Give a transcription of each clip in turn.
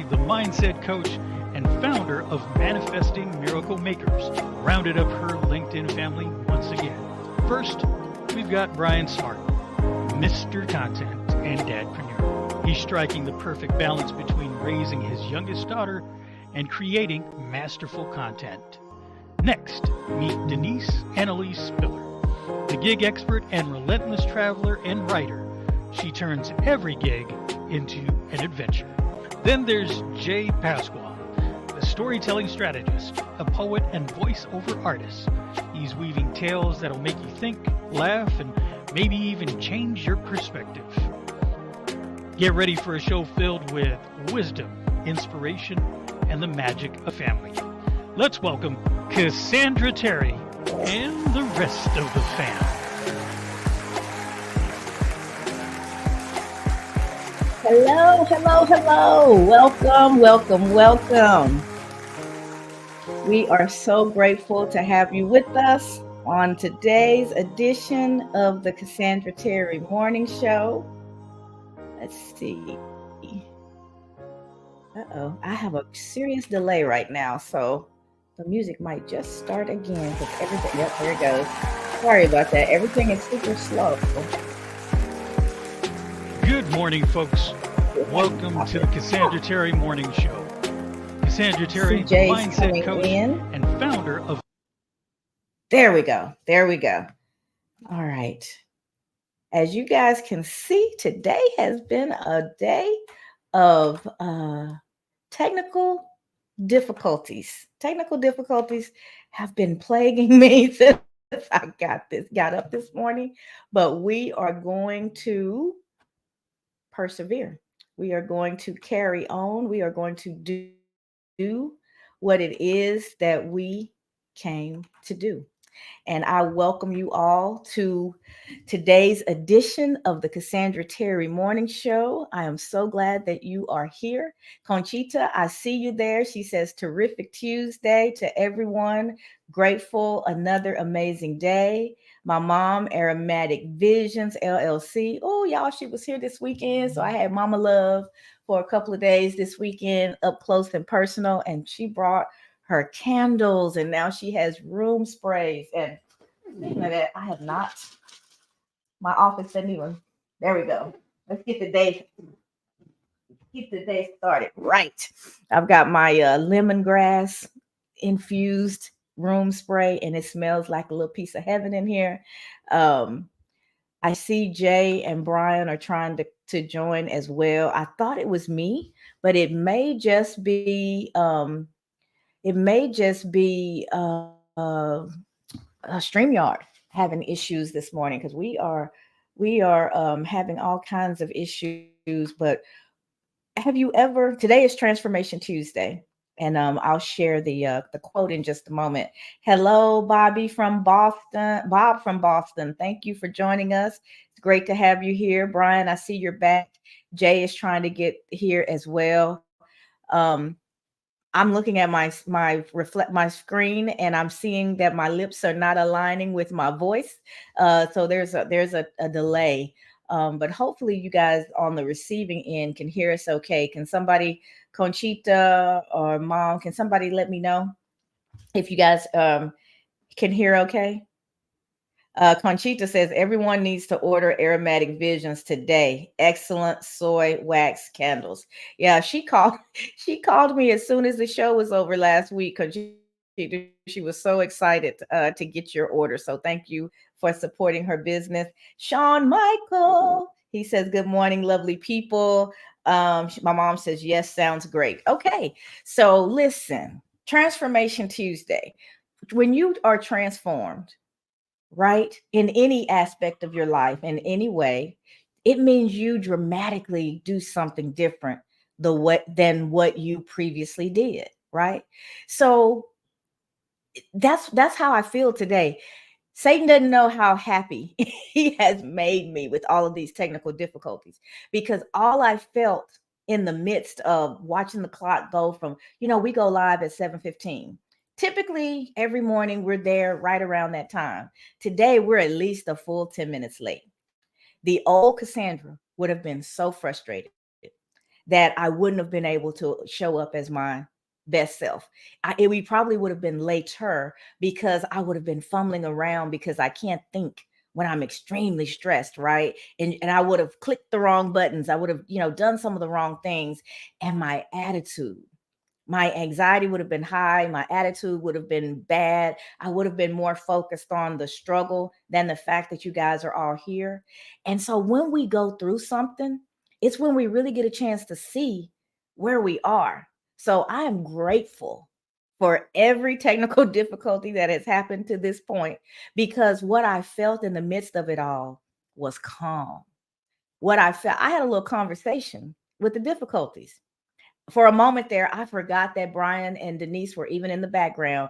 the mindset coach and founder of Manifesting Miracle Makers, rounded up her LinkedIn family once again. First, we've got Brian Smart, Mr. Content and Dadpreneur. He's striking the perfect balance between raising his youngest daughter and creating masterful content. Next, meet Denise Annalise Spiller, the gig expert and relentless traveler and writer. She turns every gig into an adventure. Then there's Jay Pasquale, the storytelling strategist, a poet and voiceover artist. He's weaving tales that'll make you think, laugh, and maybe even change your perspective. Get ready for a show filled with wisdom, inspiration, and the magic of family. Let's welcome Cassandra Terry and the rest of the fam. Hello, hello, hello. Welcome, welcome, welcome. We are so grateful to have you with us on today's edition of the Cassandra Terry Morning Show. Let's see. I have a serious delay right now, so the music might just start again because everything, yep, there it goes. Sorry about that. Everything is super slow. Good morning, folks. Welcome to the Cassandra Terry Morning Show. Cassandra Terry, the mindset coach and founder of... There we go. There we go. All right. As you guys can see, today has been a day of technical difficulties. Technical difficulties have been plaguing me since I got up this morning, but we are going to persevere. We are going to carry on. We are going to do what it is that we came to do. And I welcome you all to today's edition of the Cassandra Terry Morning Show. I am so glad that you are here. Conchita, I see you there. She says, terrific Tuesday to everyone. Grateful, another amazing day. My mom, Aromatic Visions, LLC. Oh, y'all, she was here this weekend. So I had Mama Love for a couple of days this weekend, up close and personal. And she brought her candles, and now she has room sprays. And speaking of that, I have not. My office didn't even. There we go. Let's get the day started right. I've got my lemongrass infused room spray, and it smells like a little piece of heaven in here. I see Jay and Brian are trying to join as well. I thought it was me, but it may just be StreamYard having issues this morning, because we are having all kinds of issues. But have you ever? Today is Transformation Tuesday, and I'll share the quote in just a moment. Hello, Bobby from Boston. Bob from Boston. Thank you for joining us. It's great to have you here, Brian. I see you're back. Jay is trying to get here as well. I'm looking at my screen, and I'm seeing that my lips are not aligning with my voice. So there's a delay. But hopefully you guys on the receiving end can hear us okay. Can somebody, Conchita or Mom, can somebody let me know if you guys can hear okay? Conchita says everyone needs to order Aromatic Visions today. Excellent soy wax candles. Yeah, she called me as soon as the show was over last week. Conchita, she was so excited to get your order. So thank you for supporting her business. Sean Michael, he says, good morning, lovely people. My mom says, yes, sounds great. Okay, so listen, Transformation Tuesday. When you are transformed, right, in any aspect of your life, in any way, it means you dramatically do something different than what you previously did, right? So that's how I feel today. Satan doesn't know how happy he has made me with all of these technical difficulties, because all I felt in the midst of watching the clock go from, we go live at 7:15. Typically, every morning we're there right around that time. Today, we're at least a full 10 minutes late. The old Cassandra would have been so frustrated. that I wouldn't have been able to show up as my best self. We probably would have been later because I would have been fumbling around because I can't think when I'm extremely stressed, right? And I would have clicked the wrong buttons. I would have, done some of the wrong things. And my anxiety would have been high. My attitude would have been bad. I would have been more focused on the struggle than the fact that you guys are all here. And so when we go through something, it's when we really get a chance to see where we are. So I am grateful for every technical difficulty that has happened to this point, because what I felt in the midst of it all was calm. What I felt, I had a little conversation with the difficulties. For a moment there, I forgot that Brian and Denise were even in the background,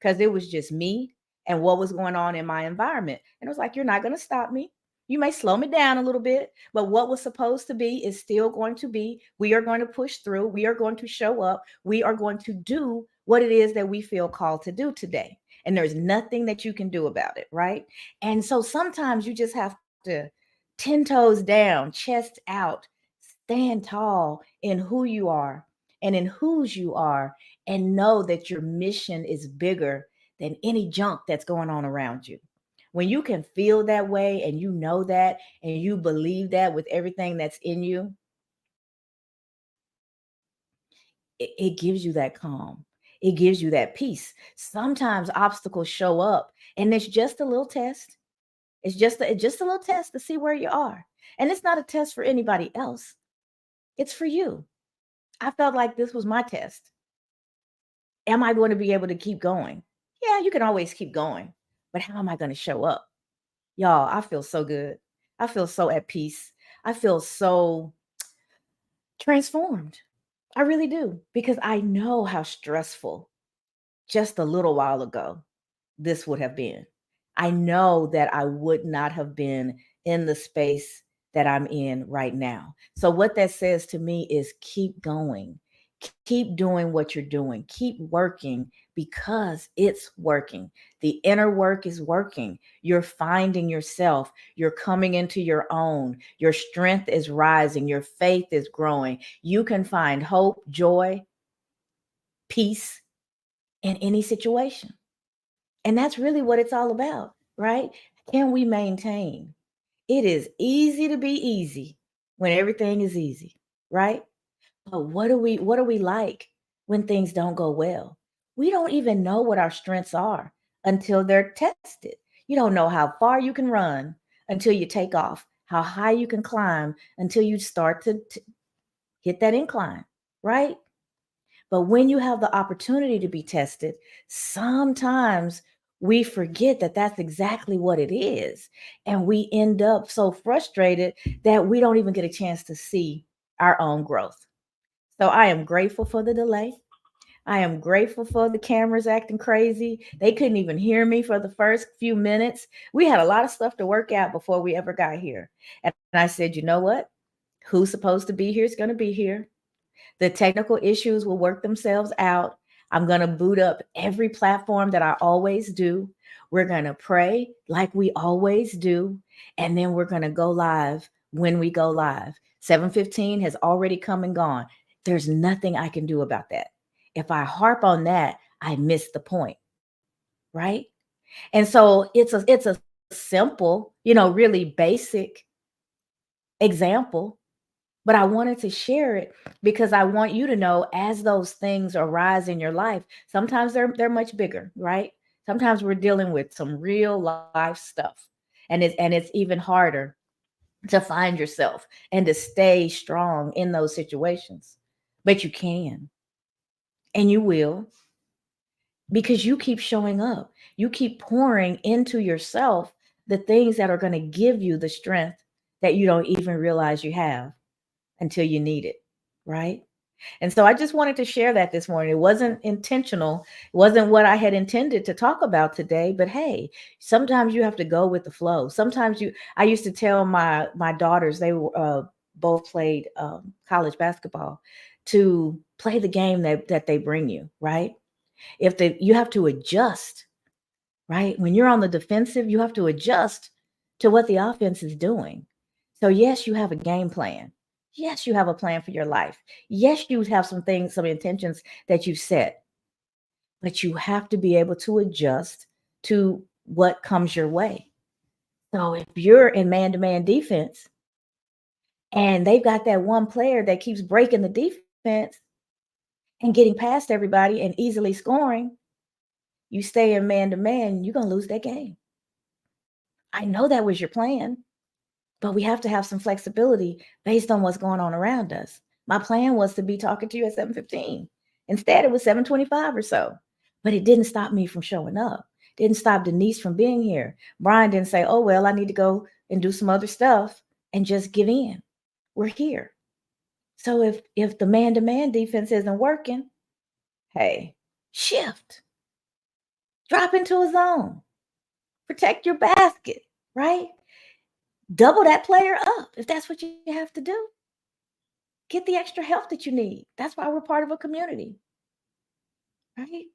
because it was just me and what was going on in my environment. And it was like, you're not going to stop me. You may slow me down a little bit, but what was supposed to be is still going to be. We are going to push through. We are going to show up. We are going to do what it is that we feel called to do today. And there's nothing that you can do about it, right? And so sometimes you just have to 10 toes down, chest out, stand tall in who you are and in whose you are, and know that your mission is bigger than any junk that's going on around you. When you can feel that way and you know that and you believe that with everything that's in you, it gives you that calm. It gives you that peace. Sometimes obstacles show up and it's just a little test. It's just a little test to see where you are. And it's not a test for anybody else. It's for you. I felt like this was my test. Am I going to be able to keep going? Yeah, you can always keep going, but how am I going to show up? Y'all, I feel so good. I feel so at peace. I feel so transformed. I really do, because I know how stressful just a little while ago this would have been. I know that I would not have been in the space that I'm in right now. So, what that says to me is keep going, keep doing what you're doing, keep working, because it's working. The inner work is working. You're finding yourself, you're coming into your own, your strength is rising, your faith is growing. You can find hope, joy, peace in any situation. And that's really what it's all about, right? Can we maintain? It is easy to be easy when everything is easy, right? But what do we like when things don't go well? We don't even know what our strengths are until they're tested. You don't know how far you can run until you take off, how high you can climb until you start to hit that incline, right? But when you have the opportunity to be tested, sometimes we forget that that's exactly what it is. And we end up so frustrated that we don't even get a chance to see our own growth. So I am grateful for the delay. I am grateful for the cameras acting crazy. They couldn't even hear me for the first few minutes. We had a lot of stuff to work out before we ever got here. And I said, you know what? Who's supposed to be here is going to be here. The technical issues will work themselves out. I'm going to boot up every platform that I always do. We're going to pray like we always do. And then we're going to go live when we go live. 7:15 has already come and gone. There's nothing I can do about that. If I harp on that, I miss the point, right? And so it's a simple, really basic example, but I wanted to share it because I want you to know, as those things arise in your life, sometimes they're much bigger, right? Sometimes we're dealing with some real life stuff. And it's even harder to find yourself and to stay strong in those situations. But you can, and you will, because you keep showing up. You keep pouring into yourself the things that are going to give you the strength that you don't even realize you have until you need it, right? And so I just wanted to share that this morning. It wasn't intentional, it wasn't what I had intended to talk about today, but hey, sometimes you have to go with the flow. I used to tell my daughters, they both played college basketball, to play the game that they bring you, right? You have to adjust, right? When you're on the defensive, you have to adjust to what the offense is doing. So yes, you have a game plan, Yes, you have a plan for your life. Yes, you have some things, some intentions that you set, but you have to be able to adjust to what comes your way. So if you're in man to man defense and they've got that one player that keeps breaking the defense and getting past everybody and easily scoring, you stay in man to man, you're going to lose that game. I know that was your plan, but we have to have some flexibility based on what's going on around us. My plan was to be talking to you at 7:15. Instead, it was 7:25 or so. But it didn't stop me from showing up. Didn't stop Denise from being here. Brian didn't say, "Oh, well, I need to go and do some other stuff and just give in." We're here. So if the man-to-man defense isn't working, hey, shift. Drop into a zone. Protect your basket, right? Double that player up if that's what you have to do. Get the extra help that you need. That's why we're part of a community, right?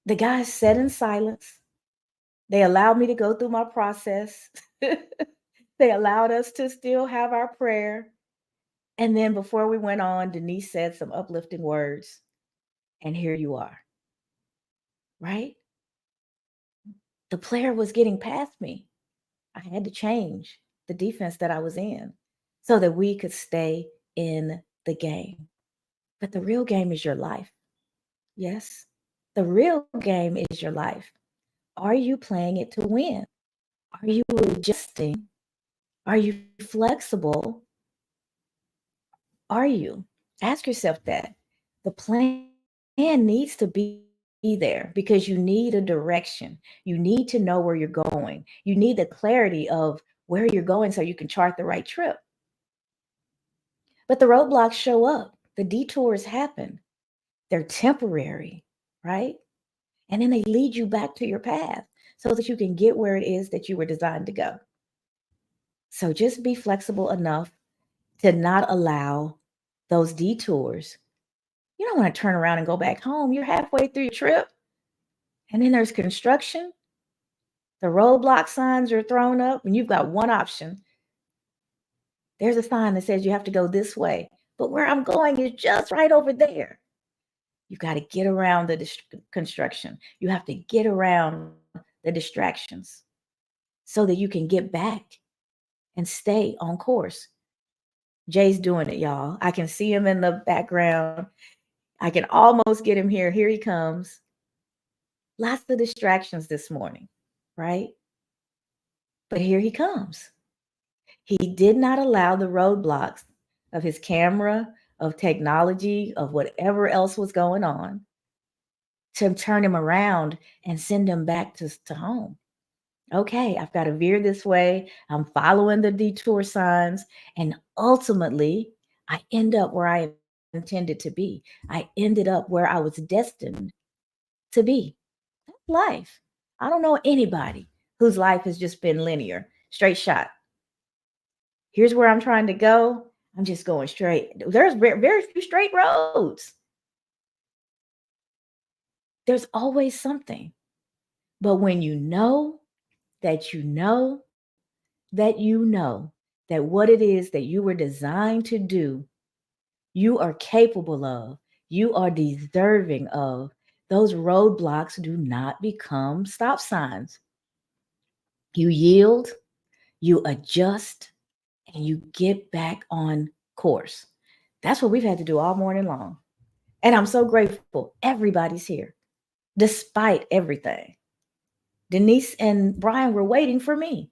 The guys sat in silence. They allowed me to go through my process. They allowed us to still have our prayer. And then before we went on, Denise said some uplifting words. And here you are, right? The player was getting past me. I had to change the defense that I was in so that we could stay in the game. But the real game is your life. Yes. The real game is your life. Are you playing it to win? Are you adjusting? Are you flexible? Are you? Ask yourself that. The plan needs to be there because you need a direction. You need to know where you're going. You need the clarity of where you're going so you can chart the right trip. But the roadblocks show up, the detours happen. They're temporary, right? And then they lead you back to your path so that you can get where it is that you were designed to go. So just be flexible enough to not allow those detours. You don't want to turn around and go back home. You're halfway through your trip, and then there's construction. The roadblock signs are thrown up, and you've got one option. There's a sign that says you have to go this way, but where I'm going is just right over there. You got to get around the construction. You have to get around the distractions so that you can get back and stay on course. Jay's doing it, y'all. I can see him in the background. I can almost get him here. Here he comes. Lots of distractions this morning, right? But here he comes. He did not allow the roadblocks of his camera, of technology, of whatever else was going on to turn him around and send him back to home. Okay, I've got to veer this way. I'm following the detour signs. And ultimately, I end up where I intended to be. I ended up where I was destined to be. That's life. I don't know anybody whose life has just been linear, straight shot. Here's where I'm trying to go. I'm just going straight. There's very few straight roads. There's always something. But when you know that you know that you know that what it is that you were designed to do, you are capable of, you are deserving of, those roadblocks do not become stop signs. You yield, you adjust, and you get back on course. That's what we've had to do all morning long. And I'm so grateful everybody's here, despite everything. Denise and Brian were waiting for me.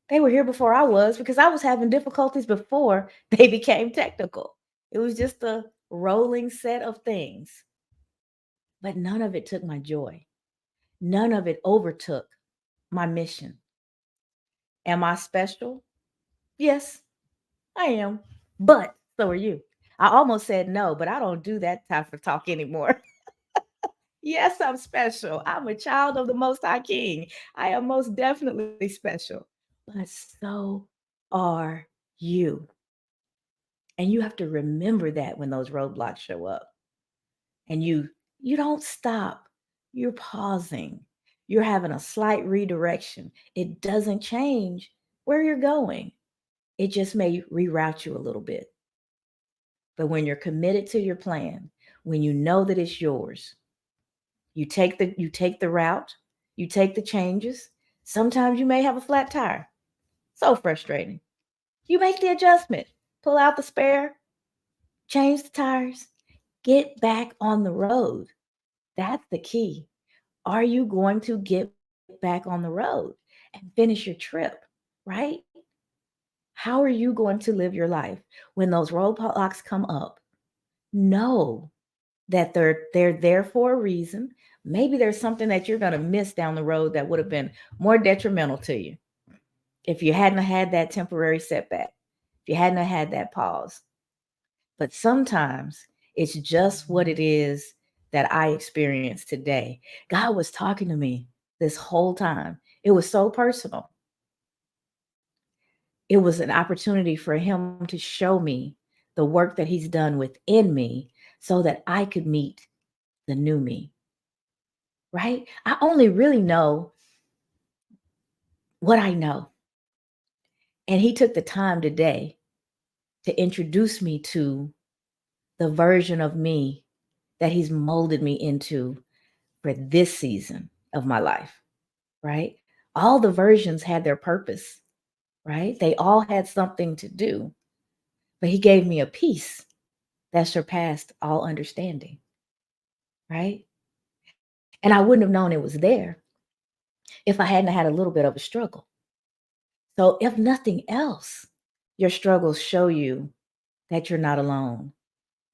They were here before I was because I was having difficulties before they became technical. It was just a rolling set of things. But none of it took my joy. None of it overtook my mission. Am I special? Yes, I am. But so are you. I almost said no, but I don't do that type of talk anymore. Yes, I'm special. I'm a child of the Most High King. I am most definitely special. But so are you. And you have to remember that when those roadblocks show up. And you don't stop. You're pausing. You're having a slight redirection. It doesn't change where you're going. It just may reroute you a little bit. But when you're committed to your plan, when you know that it's yours, you take the route, you take the changes. Sometimes you may have a flat tire. So frustrating. You make the adjustment, pull out the spare, change the tires, get back on the road. That's the key. Are you going to get back on the road and finish your trip? Right? How are you going to live your life when those roadblocks come up? Know that they're there for a reason. Maybe there's something that you're going to miss down the road that would have been more detrimental to you if you hadn't had that temporary setback, if you hadn't had that pause. But sometimes it's just what it is that I experienced today. God was talking to me this whole time. It was so personal. It was an opportunity for him to show me the work that he's done within me so that I could meet the new me, right? I only really know what I know. And he took the time today to introduce me to the version of me that he's molded me into for this season of my life, right? All the versions had their purpose, right? They all had something to do, but he gave me a peace that surpassed all understanding, right? And I wouldn't have known it was there if I hadn't had a little bit of a struggle. So, if nothing else, your struggles show you that you're not alone.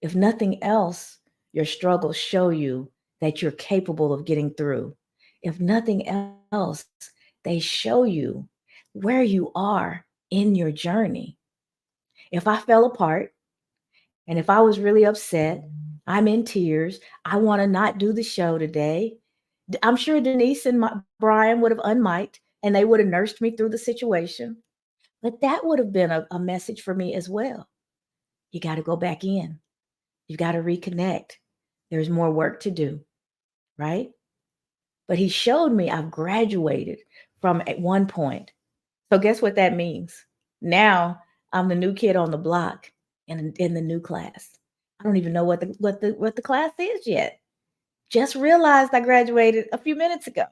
If nothing else, your struggles show you that you're capable of getting through. If nothing else, they show you where you are in your journey. If I fell apart and if I was really upset, I'm in tears, I want to not do the show today. I'm sure Denise and Brian would have unmiked and they would have nursed me through the situation. But that would have been a message for me as well. You got to go back in. You got to reconnect. There's more work to do, right? But he showed me I've graduated from at one point. So guess what that means? Now I'm the new kid on the block in the new class. I don't even know what the class is yet. Just realized I graduated a few minutes ago.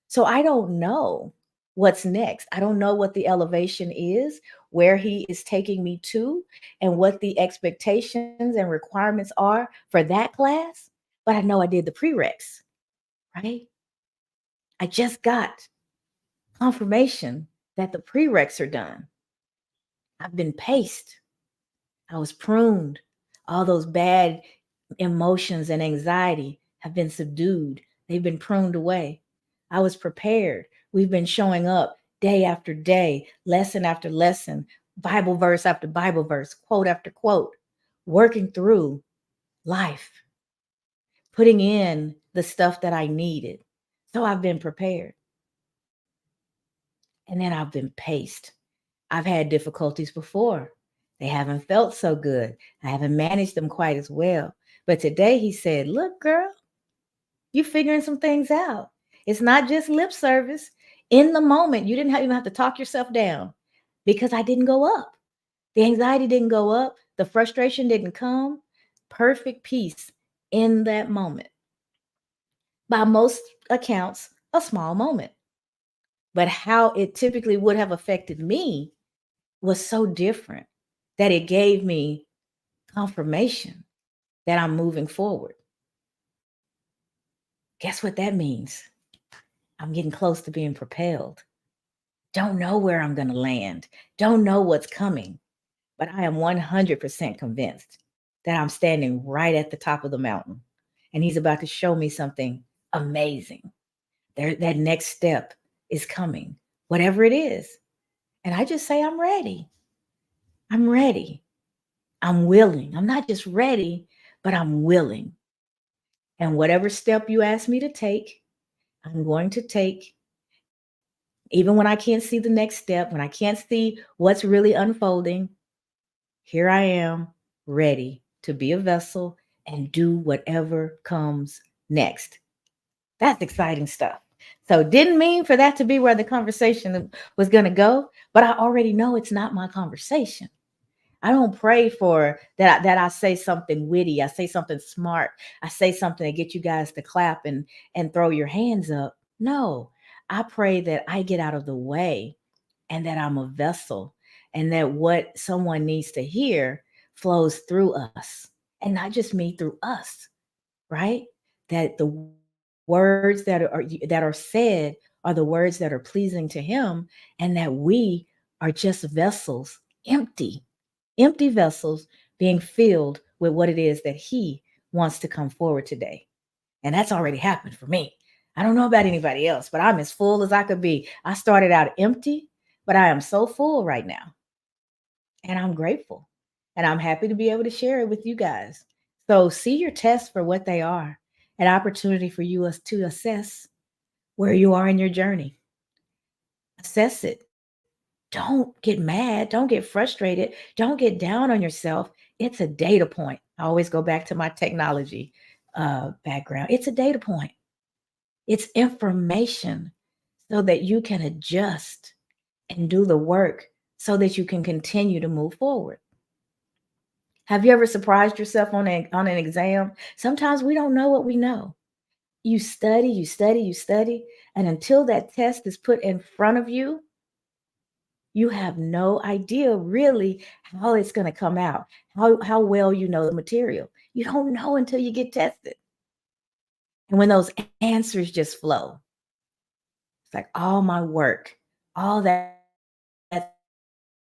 So I don't know what's next. I don't know what the elevation is, where he is taking me to, and what the expectations and requirements are for that class. But I know I did the prereqs, right? I just got confirmation that the prereqs are done. I've been paced. I was pruned. All those bad emotions and anxiety have been subdued. They've been pruned away. I was prepared. We've been showing up day after day, lesson after lesson, Bible verse after Bible verse, quote after quote, working through life, putting in the stuff that I needed. So I've been prepared. And then I've been paced. I've had difficulties before. They haven't felt so good. I haven't managed them quite as well. But today he said, look, girl, you're figuring some things out. It's not just lip service. In the moment, you didn't even have to talk yourself down because I didn't go up. The anxiety didn't go up. The frustration didn't come. Perfect peace in that moment. By most accounts, a small moment. But how it typically would have affected me was so different that it gave me confirmation that I'm moving forward. Guess what that means? I'm getting close to being propelled. Don't know where I'm going to land. Don't know what's coming. But I am 100% convinced that I'm standing right at the top of the mountain. And he's about to show me something amazing. That next step is coming, whatever it is. And I just say, I'm ready. I'm ready. I'm willing. I'm not just ready, but I'm willing. And whatever step you ask me to take, I'm going to take. Even when I can't see the next step, when I can't see what's really unfolding, here I am, ready to be a vessel and do whatever comes next. That's exciting stuff. So didn't mean for that to be where the conversation was going to go, but I already know it's not my conversation. I don't pray for that I say something witty, I say something smart, I say something to get you guys to clap and throw your hands up. No. I pray that I get out of the way and that I'm a vessel and that what someone needs to hear flows through us and not just me, through us, right? That the words that are said are the words that are pleasing to him, and that we are just vessels, empty vessels being filled with what it is that he wants to come forward today. And that's already happened for me. I don't know about anybody else, but I'm as full as I could be. I started out empty, but I am so full right now. And I'm grateful. And I'm happy to be able to share it with you guys. So see your tests for what they are, an opportunity for you to assess where you are in your journey. Assess it. Don't get mad. Don't get frustrated. Don't get down on yourself. It's a data point. I always go back to my technology background. It's a data point, it's information so that you can adjust and do the work so that you can continue to move forward. Have you ever surprised yourself on an exam? Sometimes we don't know what we know. You study, you study, you study, and until that test is put in front of you, you have no idea really how it's going to come out, how well you know the material. You don't know until you get tested. And when those answers just flow, it's like all my work, all that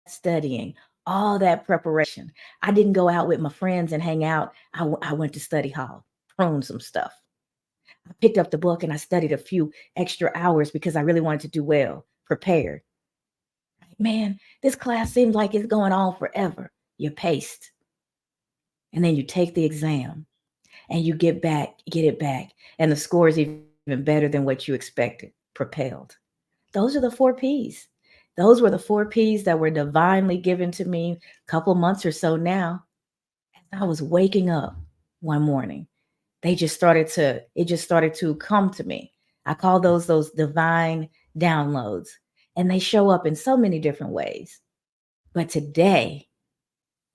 studying, all that preparation. I didn't go out with my friends and hang out. I went to study hall, prune some stuff. I picked up the book and I studied a few extra hours because I really wanted to do well, prepared. Man, this class seems like it's going on forever. You're paced. And then you take the exam and you get it back. And the score is even better than what you expected, propelled. Those are the 4 P's. Those were the 4 P's that were divinely given to me a couple months or so now. As I was waking up one morning, it just started to come to me. I call those divine downloads. And they show up in so many different ways. But today,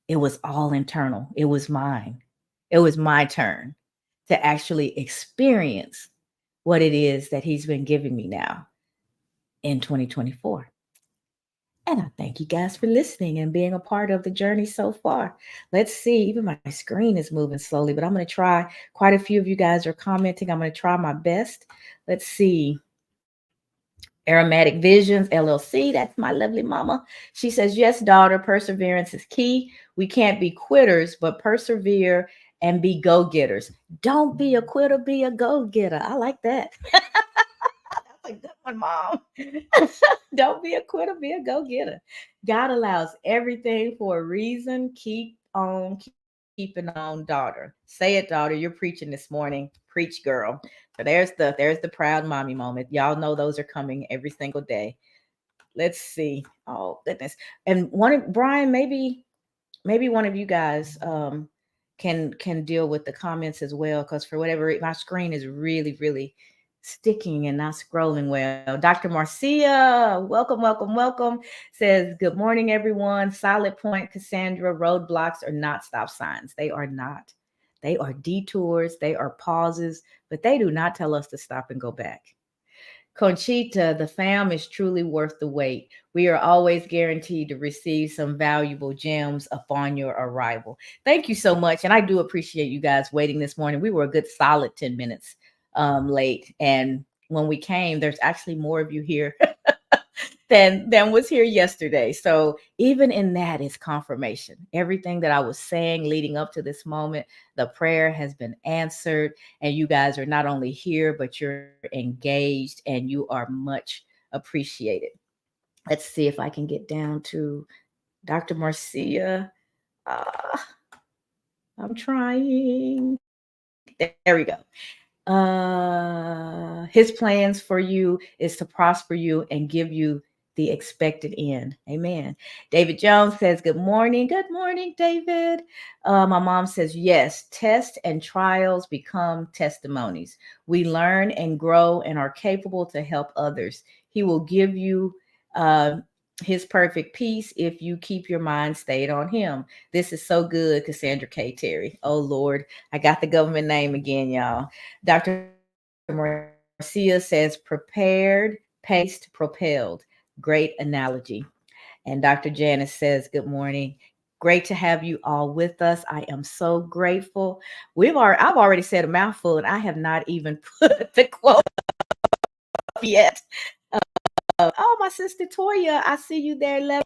it was all internal. It was mine. It was my turn to actually experience what it is that he's been giving me now in 2024. And I thank you guys for listening and being a part of the journey so far. Let's see, even my screen is moving slowly, but I'm going to try. Quite a few of you guys are commenting. I'm going to try my best. Let's see. Aromatic Visions LLC, that's my lovely mama. She says, yes, daughter, perseverance is key. We can't be quitters, but persevere and be go-getters. Don't be a quitter, be a go-getter. I like that. That's a good one, mom. Don't be a quitter, be a go-getter. God allows everything for a reason. Keep on keeping on, daughter. Say it, daughter. You're preaching this morning. Preach, girl. So there's the proud mommy moment. Y'all know those are coming every single day. Let's see. Oh goodness. And Brian, maybe one of you guys can deal with the comments as well, because for whatever my screen is really sticking and not scrolling well. Dr. Marcia, welcome, says, good morning, everyone. Solid point, Cassandra. Roadblocks are not stop signs. They are not. They are detours. They are pauses, but they do not tell us to stop and go back. Conchita, the fam is truly worth the wait. We are always guaranteed to receive some valuable gems upon your arrival. Thank you so much. And I do appreciate you guys waiting this morning. We were a good solid 10 minutes late. And when we came, there's actually more of you here than was here yesterday. So even in that is confirmation. Everything that I was saying leading up to this moment, the prayer has been answered, and you guys are not only here, but you're engaged and you are much appreciated. Let's see if I can get down to Dr. Marcia. I'm trying. There we go. His plans for you is to prosper you and give you the expected end. Amen. David Jones says, good morning. Good morning, David. My mom says, yes, tests and trials become testimonies. We learn and grow and are capable to help others. He will give you uh, his perfect peace if you keep your mind stayed on him. This is so good, Cassandra K. Terry. Oh, Lord, I got the government name again, y'all. Dr. Marcia says, prepared, paced, propelled. Great analogy. And Dr. Janice says, good morning. Great to have you all with us. I am so grateful. I've already said a mouthful and I have not even put the quote yet. Oh, my sister Toya, I see you there.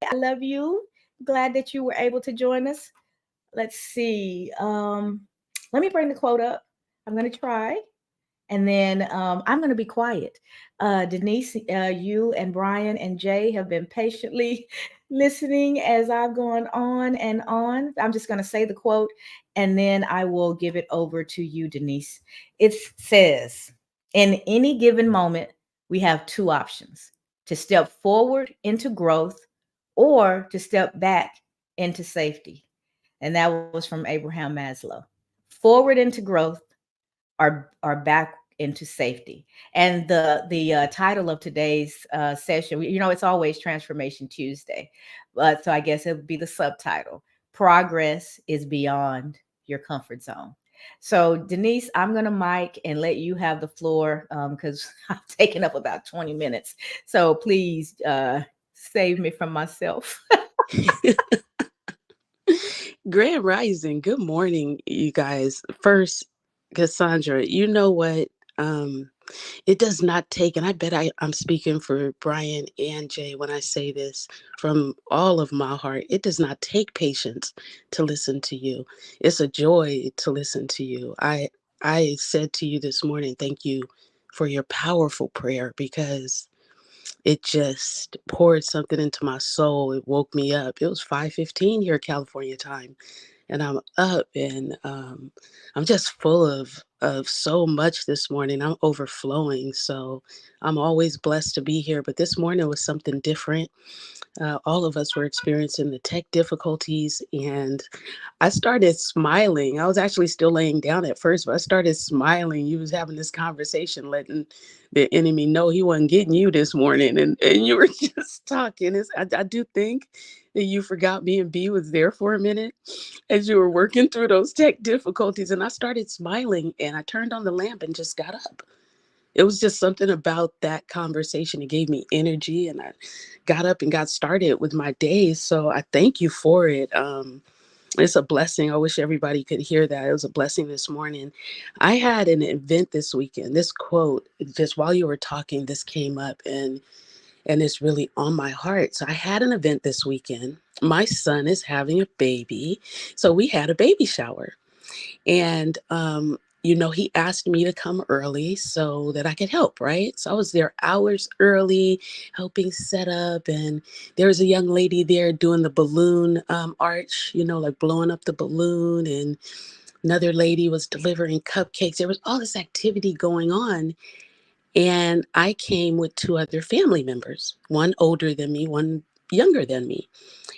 I love you. Glad that you were able to join us. Let's see. Let me bring the quote up. I'm going to try. And then I'm going to be quiet. Denise, you and Brian and Jay have been patiently listening as I've gone on and on. I'm just going to say the quote and then I will give it over to you, Denise. It says, in any given moment, we have two options: to step forward into growth or to step back into safety. And that was from Abraham Maslow. Forward into growth are back into safety. And the title of today's session, it's always Transformation Tuesday, but so I guess it would be the subtitle: Progress is beyond your comfort zone. So Denise, I'm gonna mic and let you have the floor because I've taken up about 20 minutes. So please save me from myself. Grand Rising. Good morning, you guys. First, Cassandra, you know what? Um, it does not take, and I bet I'm speaking for Brian and Jay when I say this from all of my heart. It does not take patience to listen to you. It's a joy to listen to you. I said to you this morning, thank you for your powerful prayer because it just poured something into my soul. It woke me up. It was 5:15 here California time, and I'm up and I'm just full of so much this morning. I'm overflowing. So I'm always blessed to be here. But this morning was something different. All of us were experiencing the tech difficulties, and I started smiling. I was actually still laying down at first, but I started smiling. You was having this conversation, letting the enemy know he wasn't getting you this morning, and you were just talking. I do think that you forgot me and B was there for a minute as you were working through those tech difficulties, and I started smiling, and I turned on the lamp and just got up. It was just something about that conversation. It gave me energy, and I got up and got started with my day. So I thank you for it. It's a blessing. I wish everybody could hear that. It was a blessing this morning. I had an event this weekend. This quote, just while you were talking, this came up, and it's really on my heart. So I had an event this weekend. My son is having a baby. So we had a baby shower. And he asked me to come early so that I could help, right? So I was there hours early, helping set up. And there was a young lady there doing the balloon arch, like blowing up the balloon. And another lady was delivering cupcakes. There was all this activity going on. And I came with two other family members, one older than me, one younger than me.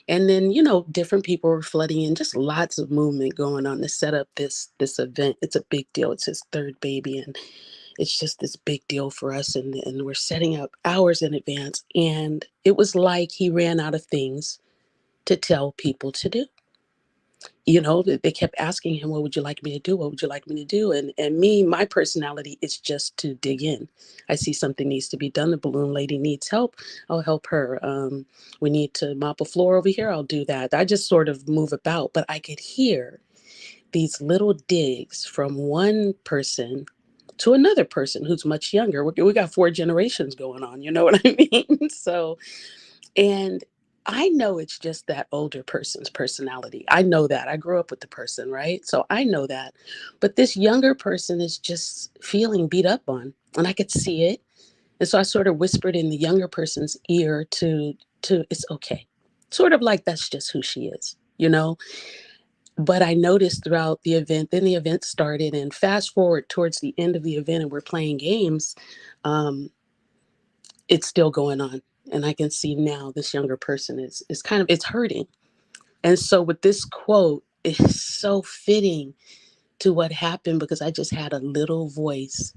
And then, different people were flooding in, just lots of movement going on to set up this event. It's a big deal. It's his third baby, and it's just this big deal for us. And we're setting up hours in advance. And it was like he ran out of things to tell people to do. They kept asking him, what would you like me to do? What would you like me to do? And me, my personality is just to dig in. I see something needs to be done. The balloon lady needs help. I'll help her. We need to mop a floor over here. I'll do that. I just sort of move about, but I could hear these little digs from one person to another person who's much younger. We got 4 generations going on. You know what I mean? And I know it's just that older person's personality. I know that. I grew up with the person, right? So I know that. But this younger person is just feeling beat up on, and I could see it. And so I sort of whispered in the younger person's ear to it's okay. Sort of like that's just who she is. But I noticed throughout the event, then the event started, and fast forward towards the end of the event and we're playing games. It's still going on. And I can see now this younger person is kind of, it's hurting. And so with this quote, it's so fitting to what happened, because I just had a little voice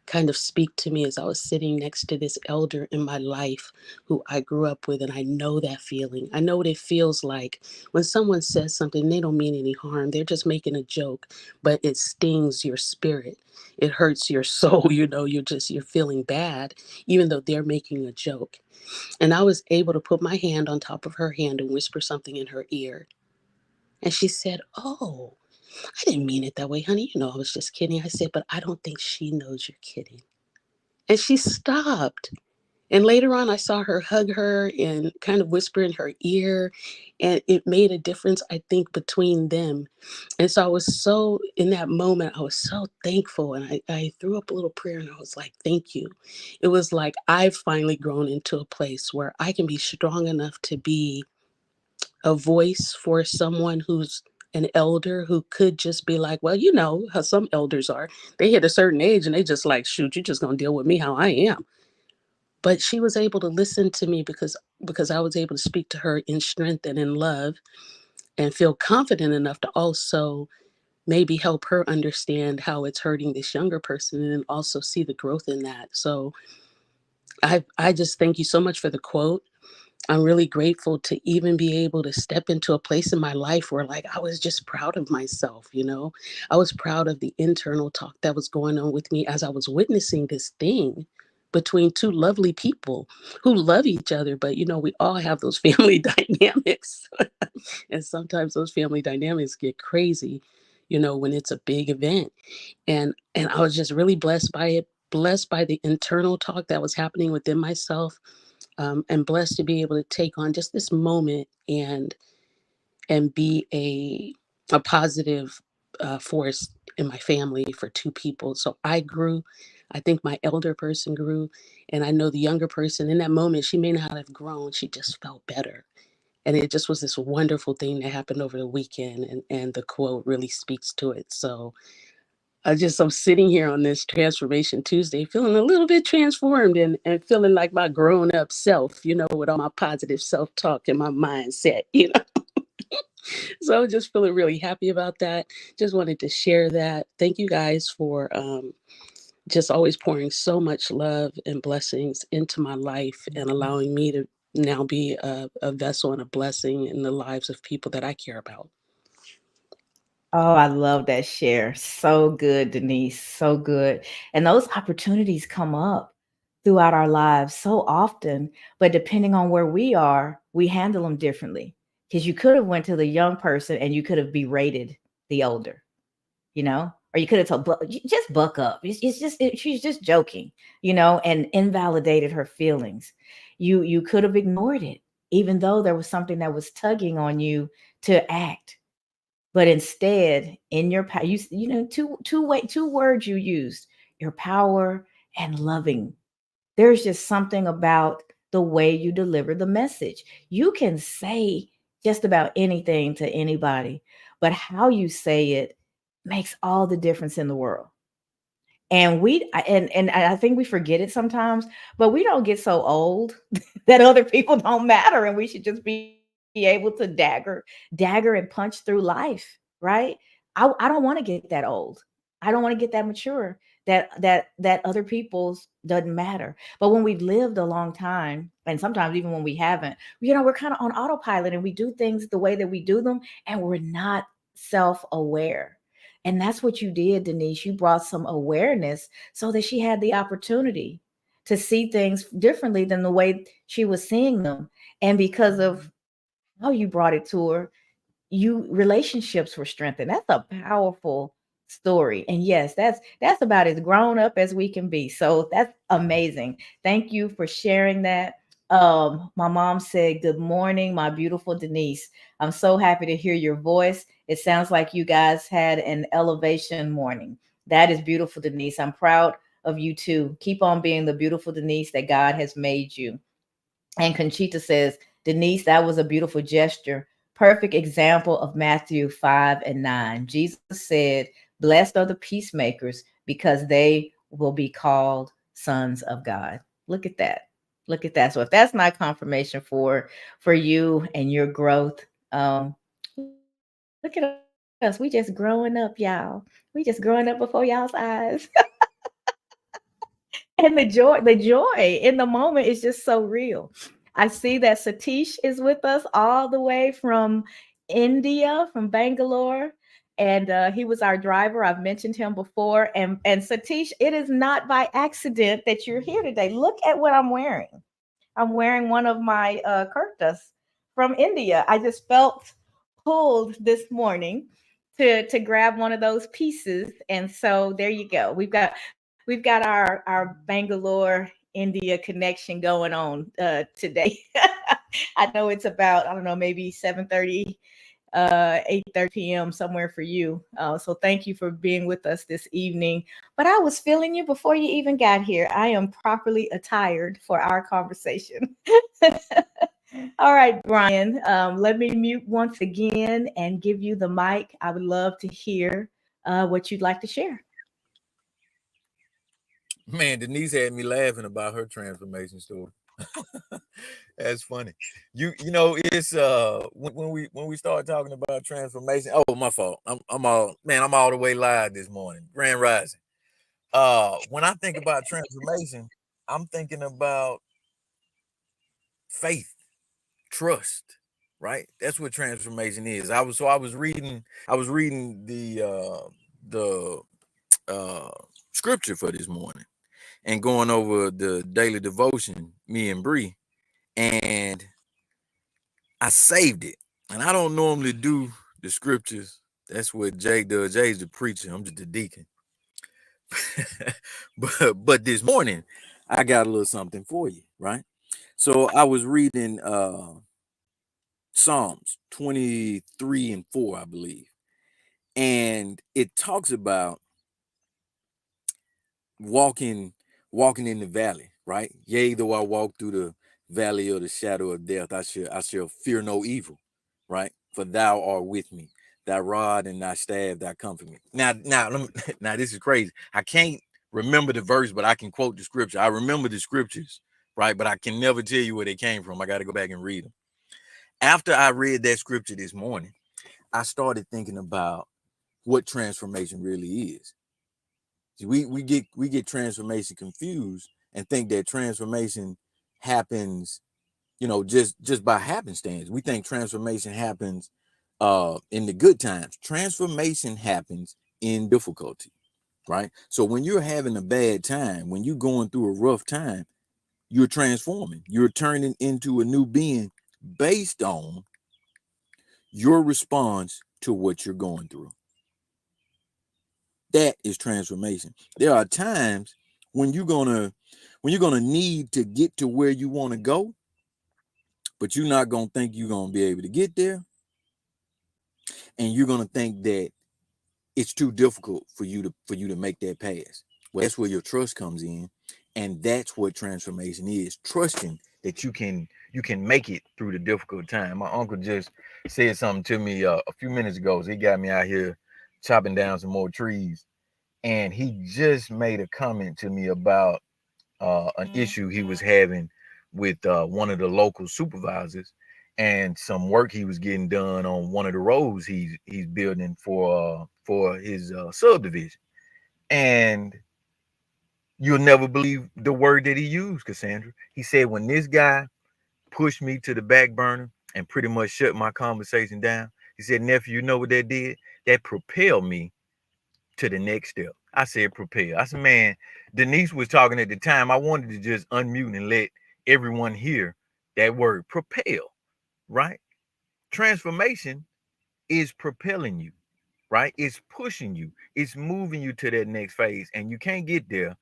kind of speak to me as I was sitting next to this elder in my life who I grew up with. And I know that feeling. I know what it feels like when someone says something, they don't mean any harm. They're just making a joke, but it stings your spirit. It hurts your soul. You're feeling bad, even though they're making a joke. And I was able to put my hand on top of her hand and whisper something in her ear. And she said, "Oh, I didn't mean it that way, honey. I was just kidding." I said, "But I don't think she knows you're kidding." And she stopped. And later on, I saw her hug her and kind of whisper in her ear. And it made a difference, I think, between them. And so I was so, in that moment, I was so thankful. And I threw up a little prayer and I was like, "Thank you." It was like I've finally grown into a place where I can be strong enough to be a voice for someone who's an elder, who could just be like, "Well, you know how some elders are. They hit a certain age and they just like, shoot, you're just going to deal with me how I am." But she was able to listen to me because I was able to speak to her in strength and in love, and feel confident enough to also maybe help her understand how it's hurting this younger person, and then also see the growth in that. So I just thank you so much for the quote. I'm really grateful to even be able to step into a place in my life where, like, I was just proud of myself. I was proud of the internal talk that was going on with me as I was witnessing this thing between two lovely people who love each other. But, we all have those family dynamics. And sometimes those family dynamics get crazy, when it's a big event. And I was just really blessed by it, blessed by the internal talk that was happening within myself, and blessed to be able to take on just this moment and be a positive force in my family for two people. So I grew. I think my elder person grew, and I know the younger person in that moment, she may not have grown. She just felt better. And it just was this wonderful thing that happened over the weekend. And the quote really speaks to it. So I'm sitting here on this Transformation Tuesday feeling a little bit transformed, and feeling like my grown up self, with all my positive self talk and my mindset. So just feeling really happy about that. Just wanted to share that. Thank you guys for just always pouring so much love and blessings into my life, and allowing me to now be a vessel and a blessing in the lives of people that I care about. Oh, I love that share. So good, Denise. So good. And those opportunities come up throughout our lives so often, but depending on where we are, we handle them differently. Because you could have went to the young person and you could have berated the older, or you could have told, just buck up. She's just joking, and invalidated her feelings. You could have ignored it, even though there was something that was tugging on you to act. But instead, in your power, two words you used: your power and loving. There's just something about the way you deliver the message. You can say just about anything to anybody, but how you say it makes all the difference in the world. And I think we forget it sometimes, but we don't get so old that other people don't matter, and we should just be able to dagger and punch through life, right? I don't want to get that old. I don't want to get that mature, that other people's doesn't matter. But when we've lived a long time, and sometimes even when we haven't, we're kind of on autopilot, and we do things the way that we do them, and we're not self-aware. And that's what you did, Denise. You brought some awareness so that she had the opportunity to see things differently than the way she was seeing them. And because of how you brought it to her, you relationships were strengthened. That's a powerful story. And yes, that's about as grown up as we can be. So that's amazing. Thank you for sharing that. My mom said, "Good morning, my beautiful Denise. I'm so happy to hear your voice. It sounds like you guys had an elevation morning." That is beautiful, Denise. I'm proud of you too. Keep on being the beautiful Denise that God has made you. And Conchita says, "Denise, that was a beautiful gesture. Perfect example of Matthew 5:9. Jesus said, 'Blessed are the peacemakers, because they will be called sons of God.'" Look at that. Look at that. So if that's not confirmation for you and your growth, look at us. We just growing up, y'all. We just growing up before y'all's eyes. And the joy in the moment is just so real. I see that Satish is with us all the way from India, from Bangalore, and he was our driver. I've mentioned him before. And Satish, it is not by accident that you're here today. Look at what I'm wearing. I'm wearing one of my kurtas from India. I just felt pulled this morning to grab one of those pieces, and so there you go. We've got our Bangalore India connection going on today. I know it's about, I don't know, maybe 7:30, 8:30 p.m. somewhere for you. So thank you for being with us this evening. But I was feeling you before you even got here. I am properly attired for our conversation. All right, Brian, let me mute once again and give you the mic. I would love to hear what you'd like to share. Man, Denise had me laughing about her transformation story. That's funny. You know, it's when we start talking about transformation. Oh, my fault. I'm all the way live this morning. Grand Rising. When I think about transformation, I'm thinking about faith, trust, right? That's what transformation is. I was reading the scripture for this morning and going over the daily devotion, me and Bree, and I saved it. And I don't normally do the scriptures. That's what Jay does. Jay's the preacher. I'm just the deacon. but this morning, I got a little something for you, right? So I was reading Psalms 23 and 4, I believe. And it talks about walking walking in the valley, right? Yea, though I walk through the valley of the shadow of death, I shall fear no evil, right? For thou art with me. Thy rod and thy staff, thy comfort me. Now, now this is crazy. I can't remember the verse, but I can quote the scripture. I remember the scriptures, right? But I can never tell you where they came from. I got to go back and read them. After I read that scripture this morning, I started thinking about what transformation really is. See, we get transformation confused and think that transformation happens, just by happenstance. We think transformation happens in the good times. Transformation happens in difficulty, right? So when you're having a bad time, when you're going through a rough time, you're transforming. You're turning into a new being based on your response to what you're going through. That is transformation. There are times when you're gonna need to get to where you want to go, but you're not gonna think you're gonna be able to get there, and you're gonna think that it's too difficult for you to make that pass. Well, that's where your trust comes in, and that's what transformation is: trusting that you can make it through the difficult time. My uncle just said something to me a few minutes ago. So he got me out here chopping down some more trees, and he just made a comment to me about an issue he was having with one of the local supervisors and some work he was getting done on one of the roads he's building for his subdivision. And you'll never believe the word that he used, Cassandra. He said, when this guy pushed me to the back burner and pretty much shut my conversation down, he said, nephew, you know what that did? That propelled me to the next step. I said prepare. I said, man, Denise was talking at the time. I wanted to just unmute and let everyone hear that word propel, right? Transformation is propelling you, right? It's pushing you, it's moving you to that next phase. And you can't get there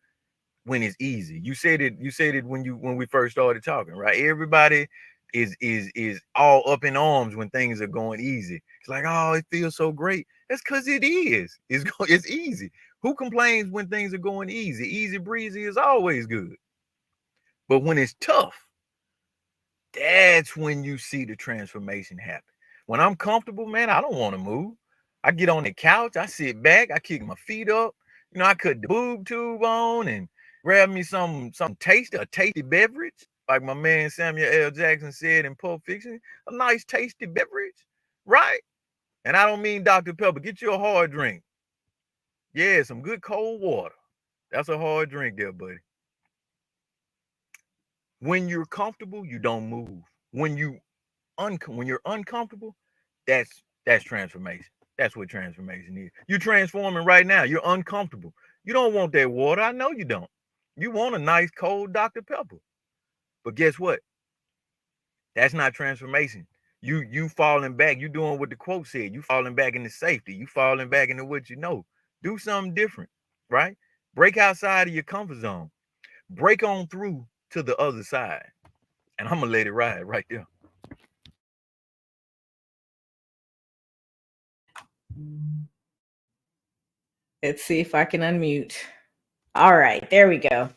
when it's easy. You said it when we first started talking, right? Everybody is all up in arms when things are going easy. It's like, oh, it feels so great. That's because it is. It's easy. Who complains when things are going easy? Easy breezy is always good. But when it's tough, that's when you see the transformation happen. When I'm comfortable, man, I don't want to move. I get on the couch, I sit back, I kick my feet up, I cut the boob tube on and grab me some tasty beverage. like my man Samuel L. Jackson said in Pulp Fiction, a nice tasty beverage, right? And I don't mean Dr. Pepper. Get you a hard drink. Yeah, some good cold water. That's a hard drink there, buddy. When you're comfortable, you don't move. When you're uncomfortable, that's transformation. That's what transformation is. You're transforming right now. You're uncomfortable. You don't want that water. I know you don't. You want a nice cold Dr. Pepper. But guess what? That's not transformation. You falling back. You doing what the quote said. You falling back into safety. You falling back into what you know. Do something different, right? Break outside of your comfort zone. Break on through to the other side. And I'm gonna let it ride right there. Let's see if I can unmute. All right, there we go.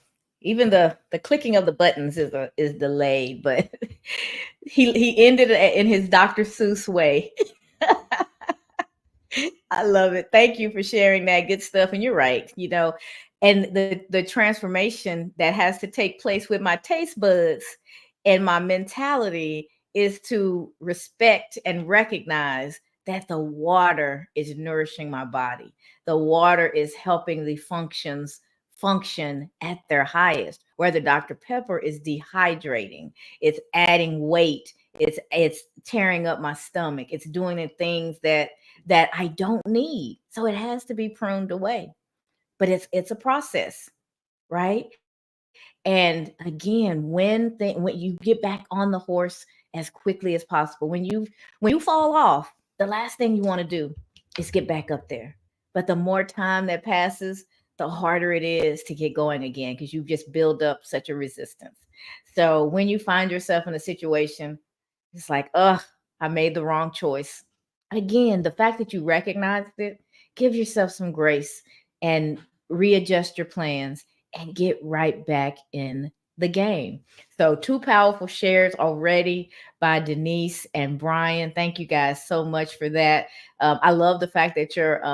Even the clicking of the buttons is delayed, but he ended it in his Dr. Seuss way. I love it. Thank you for sharing that good stuff. And you're right, and the transformation that has to take place with my taste buds and my mentality is to respect and recognize that the water is nourishing my body. The water is helping the functions function at their highest. Where the Dr. Pepper is dehydrating, it's adding weight, it's tearing up my stomach, it's doing the things that I don't need. So it has to be pruned away. But it's a process, right? And again, when you get back on the horse as quickly as possible, when you fall off, the last thing you want to do is get back up there. But the more time that passes, the harder it is to get going again because you just build up such a resistance. So when you find yourself in a situation, it's like, ugh, I made the wrong choice. Again, the fact that you recognized it, give yourself some grace and readjust your plans and get right back in the game. So, two powerful shares already by Denise and Brian. Thank you guys so much for that. I love the fact that your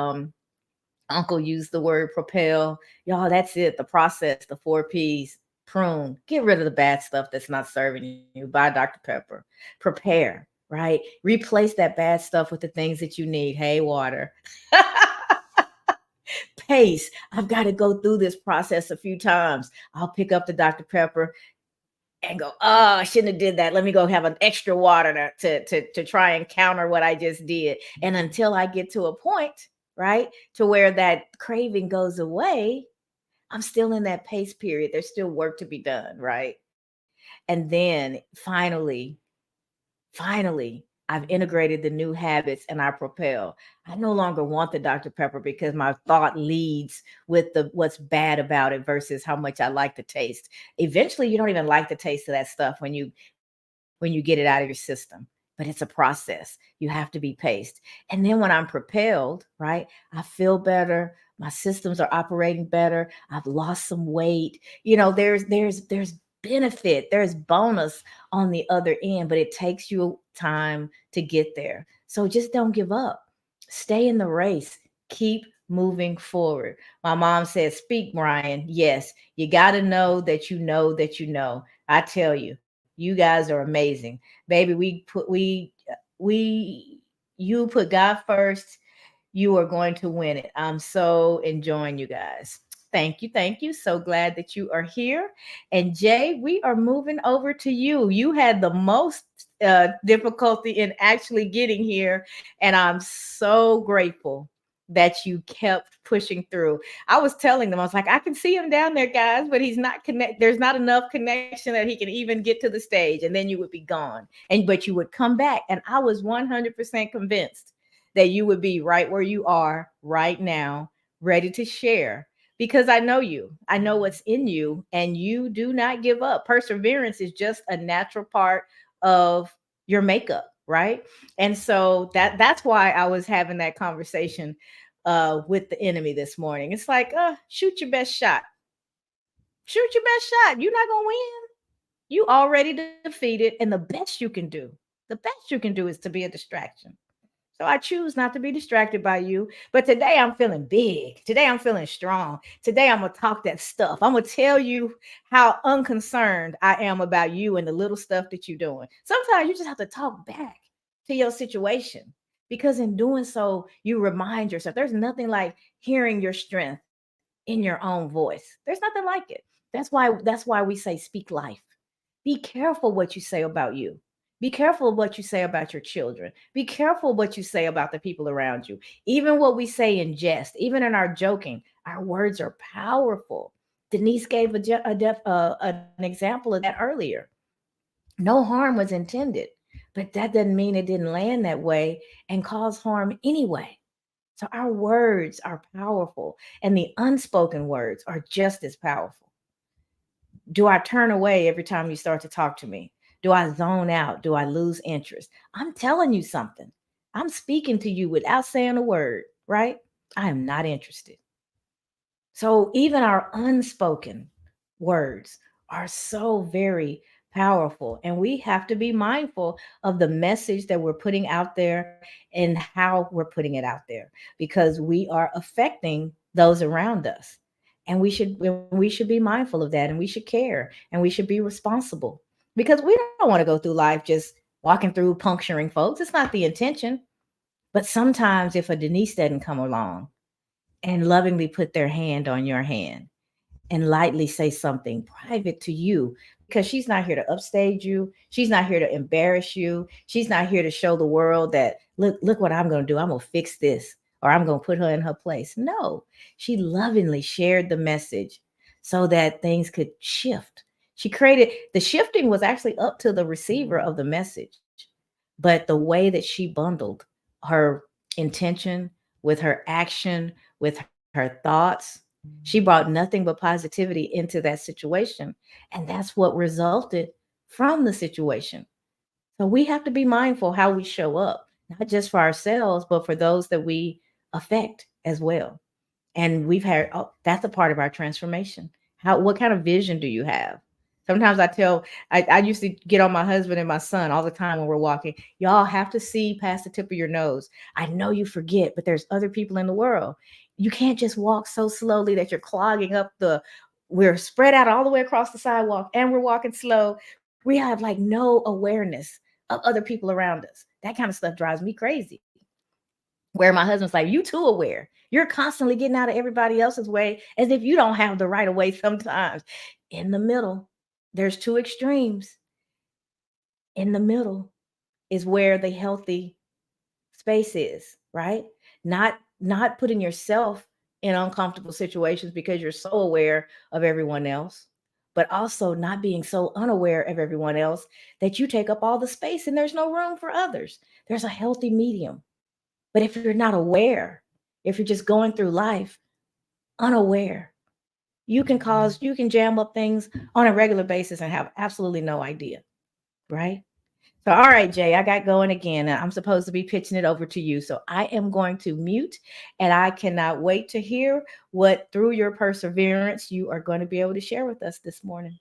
uncle used the word propel. Y'all, that's it. The process, the 4 P's. Prune, get rid of the bad stuff that's not serving you. Buy Dr. Pepper. Prepare, right? Replace that bad stuff with the things that you need. Hey, water. Pace. I've got to go through this process a few times. I'll pick up the Dr. Pepper and go, oh, I shouldn't have did that. Let me go have an extra water to try and counter what I just did. And until I get to a point, right, to where that craving goes away, I'm still in that pace period. There's still work to be done, right? And then finally, I've integrated the new habits and I propel. I no longer want the Dr. Pepper because my thought leads with the what's bad about it versus how much I like the taste. Eventually, you don't even like the taste of that stuff when you get it out of your system. But it's a process. You have to be paced. And then when I'm propelled, right, I feel better. My systems are operating better. I've lost some weight. There's benefit, there's bonus on the other end, but it takes you time to get there. So just don't give up. Stay in the race. Keep moving forward. My mom said, speak, Brian. Yes, you got to know that you know that you know. I tell you, you guys are amazing. Baby, you put God first, you are going to win it. I'm so enjoying you guys. Thank you. Thank you. So glad that you are here. And Jay, we are moving over to you. You had the most difficulty in actually getting here. And I'm so grateful that you kept pushing through. I was telling them, I was like, I can see him down there, guys, but he's not there's not enough connection that he can even get to the stage. And then you would be gone. But you would come back. And I was 100% convinced that you would be right where you are right now, ready to share. Because I know you, I know what's in you, and you do not give up. Perseverance is just a natural part of your makeup, right? And so that's why I was having that conversation with the enemy this morning. It's like, shoot your best shot. Shoot your best shot. You're not gonna win. You already defeated, and the best you can do is to be a distraction. So I choose not to be distracted by you. But today I'm feeling big. Today I'm feeling strong. Today I'm going to talk that stuff. I'm going to tell you how unconcerned I am about you and the little stuff that you're doing. Sometimes you just have to talk back to your situation, because in doing so, you remind yourself there's nothing like hearing your strength in your own voice. There's nothing like it. That's why we say speak life. Be careful what you say about you. Be careful what you say about your children. Be careful what you say about the people around you. Even what we say in jest, even in our joking, our words are powerful. Denise gave an example of that earlier. No harm was intended, but that doesn't mean it didn't land that way and cause harm anyway. So our words are powerful, and the unspoken words are just as powerful. Do I turn away every time you start to talk to me? Do I zone out? Do I lose interest? I'm telling you something. I'm speaking to you without saying a word, right? I am not interested. So even our unspoken words are so very powerful. And we have to be mindful of the message that we're putting out there and how we're putting it out there, because we are affecting those around us. And we should be mindful of that, and we should care, and we should be responsible, because we don't want to go through life just walking through puncturing folks. It's not the intention. But sometimes if a Denise doesn't come along and lovingly put their hand on your hand and lightly say something private to you, because she's not here to upstage you. She's not here to embarrass you. She's not here to show the world that, look what I'm going to do. I'm going to fix this, or I'm going to put her in her place. No, she lovingly shared the message so that things could shift. She created the shifting was actually up to the receiver of the message, but the way that she bundled her intention with her action, with her thoughts, she brought nothing but positivity into that situation. And that's what resulted from the situation. So we have to be mindful how we show up, not just for ourselves, but for those that we affect as well. And we've had, oh, that's a part of our transformation. What kind of vision do you have? Sometimes I used to get on my husband and my son all the time when we're walking. Y'all have to see past the tip of your nose. I know you forget, but there's other people in the world. You can't just walk so slowly that you're clogging up we're spread out all the way across the sidewalk and we're walking slow. We have like no awareness of other people around us. That kind of stuff drives me crazy, where my husband's like, you too aware. You're constantly getting out of everybody else's way as if you don't have the right of way sometimes. In the middle, there's two extremes. In the middle is where the healthy space is, right? Not putting yourself in uncomfortable situations because you're so aware of everyone else, but also not being so unaware of everyone else that you take up all the space and there's no room for others. There's a healthy medium. But if you're not aware, if you're just going through life unaware, you can jam up things on a regular basis and have absolutely no idea, right? So, all right, Jay, I got going again. And I'm supposed to be pitching it over to you. So I am going to mute, and I cannot wait to hear what, through your perseverance, you are going to be able to share with us this morning.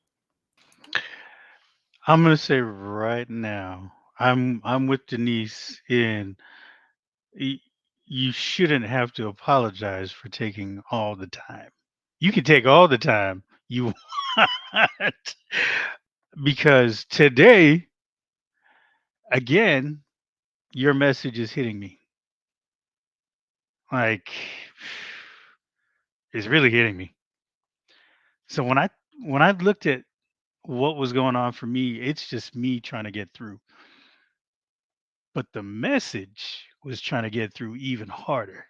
I'm gonna say right now, I'm with Denise in y- you shouldn't have to apologize for taking all the time. You can take all the time you want, because today, again, your message is hitting me. Like, it's really hitting me. So when I looked at what was going on for me, it's just me trying to get through. But the message was trying to get through even harder.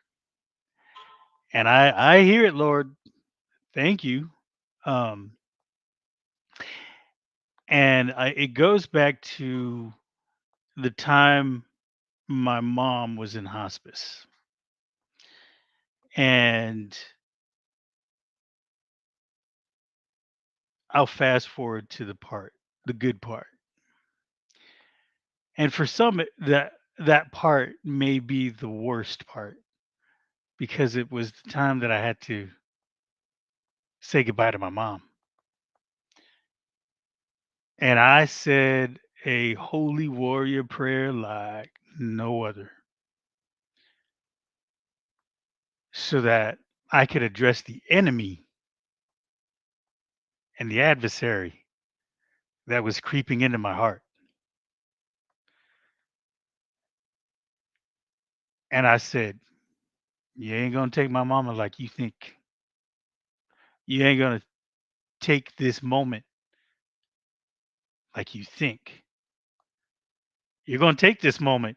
And I hear it, Lord. Thank you. Um, and it goes back to the time my mom was in hospice. And I'll fast forward to the good part. And for some, that part may be the worst part, because it was the time that I had to say goodbye to my mom. And I said a holy warrior prayer like no other. so that I could address the enemy and the adversary that was creeping into my heart. And I said, "You ain't gonna take my mama like you think. You ain't gonna take this moment like you think. You're gonna take this moment,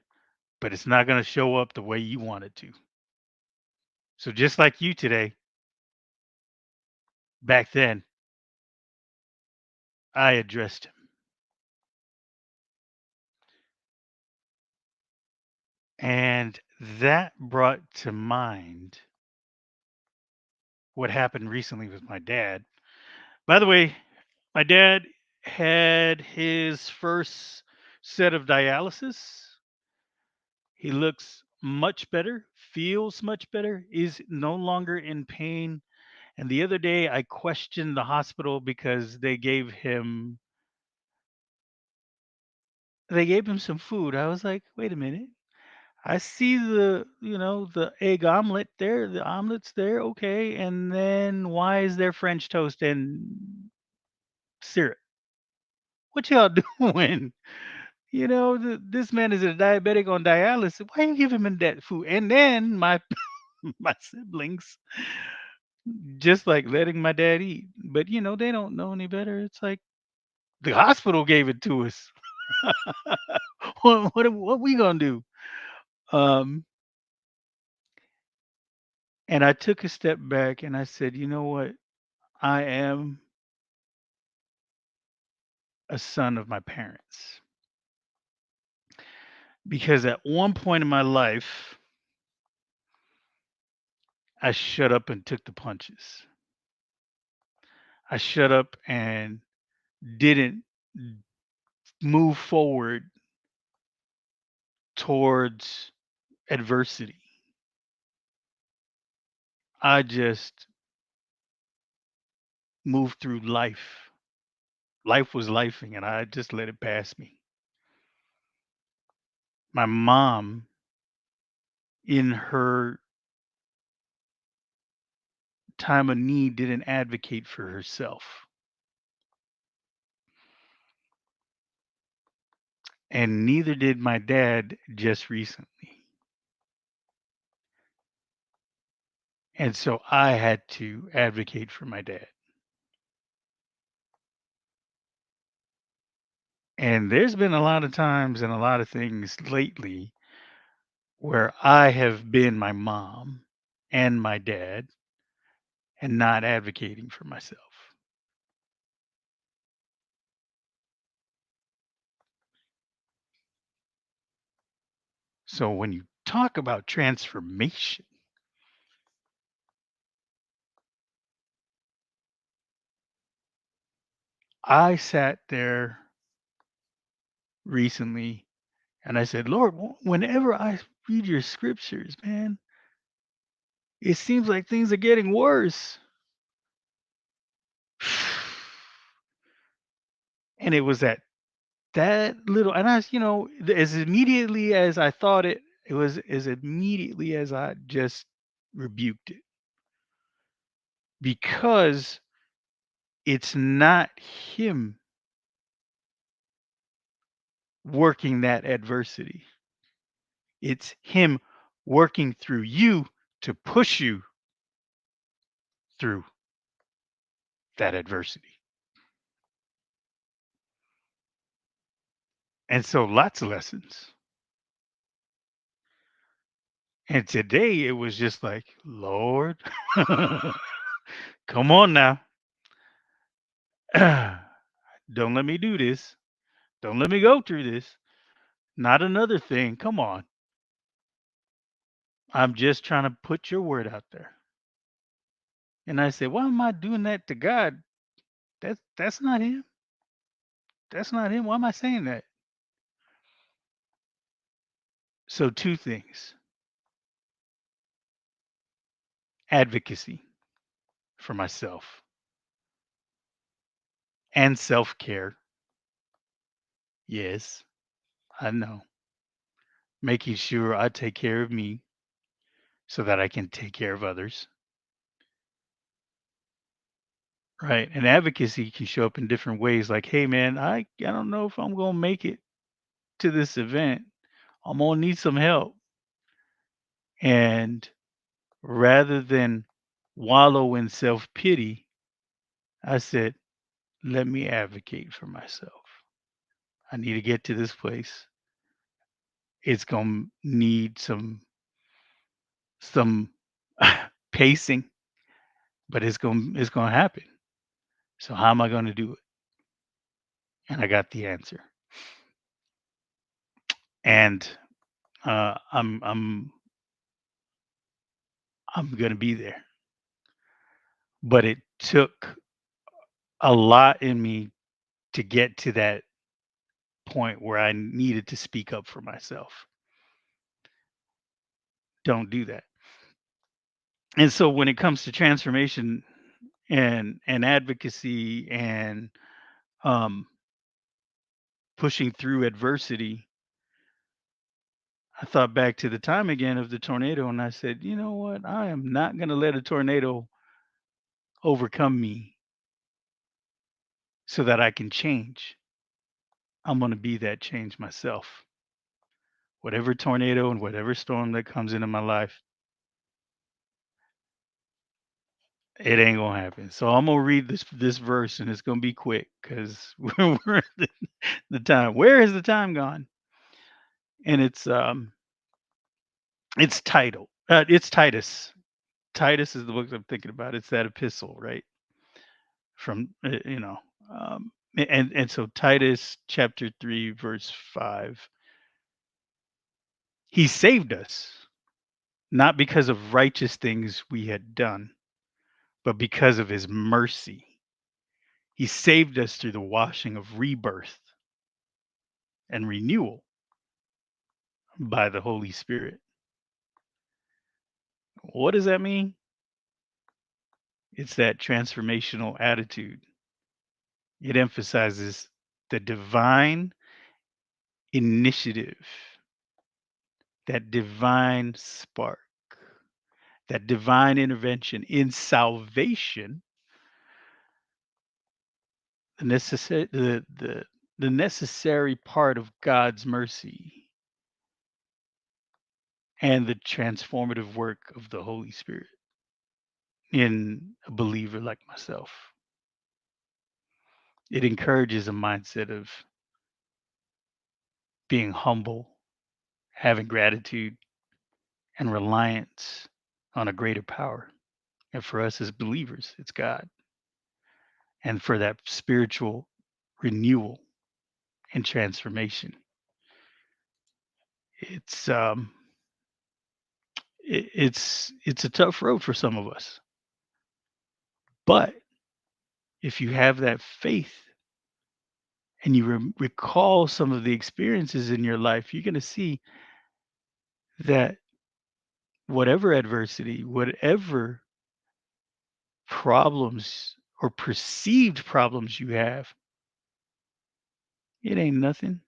but it's not gonna show up the way you want it to." So just like you today, back then, I addressed him. And that brought to mind what happened recently with my dad. By the way, my dad had his first set of dialysis. He looks much better, feels much better, is no longer in pain. And the other day, I questioned the hospital because they gave him some food. I was like, wait a minute. I see the egg omelet there, the omelet's there, okay. And then why is there French toast and syrup? What y'all doing? This man is a diabetic on dialysis. Why you give him that food? And then my my siblings just like letting my dad eat. But they don't know any better. It's like the hospital gave it to us. What we gonna do? Um, and I took a step back and I said, you know what? I am a son of my parents because at one point in my life, I shut up and took the punches. I shut up and didn't move forward towards adversity. I just moved through life. Life was lifing, and I just let it pass me. My mom, in her time of need, didn't advocate for herself, and neither did my dad just recently. And so I had to advocate for my dad. And there's been a lot of times and a lot of things lately where I have been my mom and my dad and not advocating for myself. So when you talk about transformation, I sat there recently and I said, Lord, whenever I read your scriptures, man, it seems like things are getting worse. And it was that little, and as immediately as I thought it was as immediately as I just rebuked it because it's not him working that adversity. It's him working through you to push you through that adversity. And so lots of lessons. And today it was just like, Lord, come on now. Don't let me do this. Don't let me go through this. Not another thing. Come on. I'm just trying to put your word out there. And I said, why am I doing that to God? That's not him. That's not him. Why am I saying that? So two things. Advocacy for myself and self-care. Yes, I know. Making sure I take care of me so that I can take care of others. Right. And advocacy can show up in different ways. Like, hey man, I don't know if I'm gonna make it to this event. I'm gonna need some help. And rather than wallow in self-pity, I said, let me advocate for myself. I need to get to this place. It's gonna need some pacing, but it's gonna happen. So how am I gonna do it? And I got the answer. And I'm gonna be there. But it took a lot in me to get to that point where I needed to speak up for myself. Don't do that. And so when it comes to transformation and advocacy and um, pushing through adversity, I thought back to the time again of the tornado, and I said, you know what? I am not going to let a tornado overcome me so that I can change. I'm going to be that change myself. Whatever tornado and whatever storm that comes into my life, it ain't gonna happen. So I'm gonna read this verse, and it's gonna be quick because we're at the time. Where has the time gone? And it's titled. It's Titus. Titus is the book I'm thinking about. It's that epistle, right? From and so Titus chapter 3 verse 5. He saved us not because of righteous things we had done, but because of his mercy. He saved us through the washing of rebirth and renewal by the Holy Spirit. What does that mean? It's that transformational attitude. It emphasizes the divine initiative, that divine spark, that divine intervention in salvation, the necessary part of God's mercy, and the transformative work of the Holy Spirit in a believer like myself. It encourages a mindset of being humble, having gratitude, and reliance on a greater power. And for us as believers, it's God. And for that spiritual renewal and transformation, it's it's a tough road for some of us. But if you have that faith and you recall some of the experiences in your life, you're going to see that whatever adversity, whatever problems or perceived problems you have, it ain't nothing.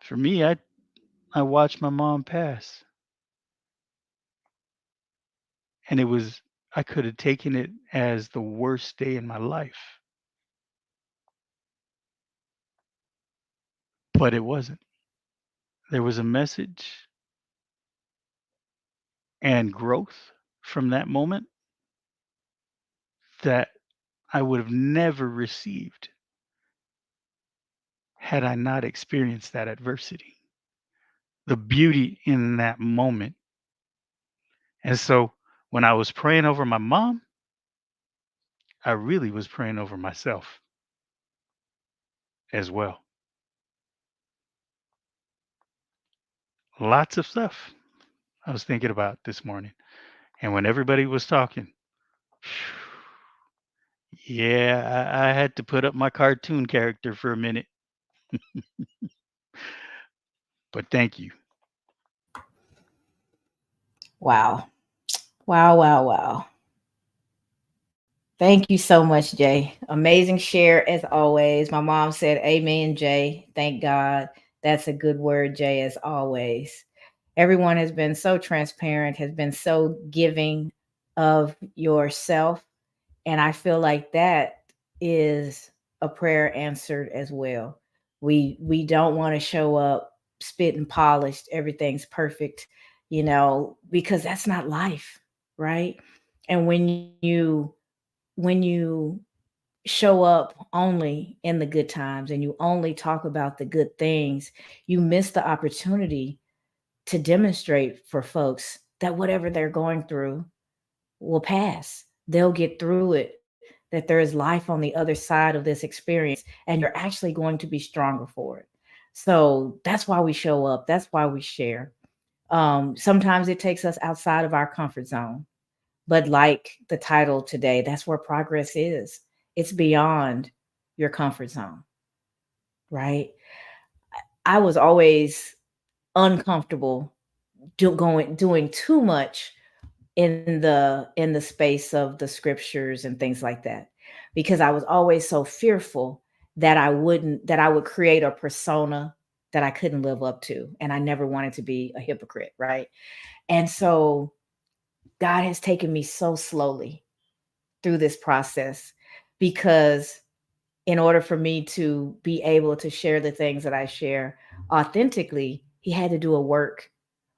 For me, I watched my mom pass, and I could have taken it as the worst day in my life, but it wasn't. There was a message and growth from that moment that I would have never received had I not experienced that adversity. The beauty in that moment. And so when I was praying over my mom, I really was praying over myself as well. Lots of stuff I was thinking about this morning. And when everybody was talking, yeah, I had to put up my cartoon character for a minute. But thank you. Wow. Wow, wow, wow. Thank you so much, Jay. Amazing share as always. My mom said, Amen, Jay. Thank God. That's a good word, Jay, as always. Everyone has been so transparent, has been so giving of yourself. And I feel like that is a prayer answered as well. We don't want to show up spit and polished, everything's perfect, because that's not life, right? And when you show up only in the good times and you only talk about the good things, you miss the opportunity to demonstrate for folks that whatever they're going through will pass. They'll get through it, that there is life on the other side of this experience, and you're actually going to be stronger for it. So that's why we show up. That's why we share. Sometimes it takes us outside of our comfort zone. But like the title today, that's where progress is. It's beyond your comfort zone, right? I was always uncomfortable doing too much in the space of the scriptures and things like that, because I was always so fearful that I would create a persona that I couldn't live up to, and I never wanted to be a hypocrite, right? And so God has taken me so slowly through this process, because in order for me to be able to share the things that I share authentically, he had to do a work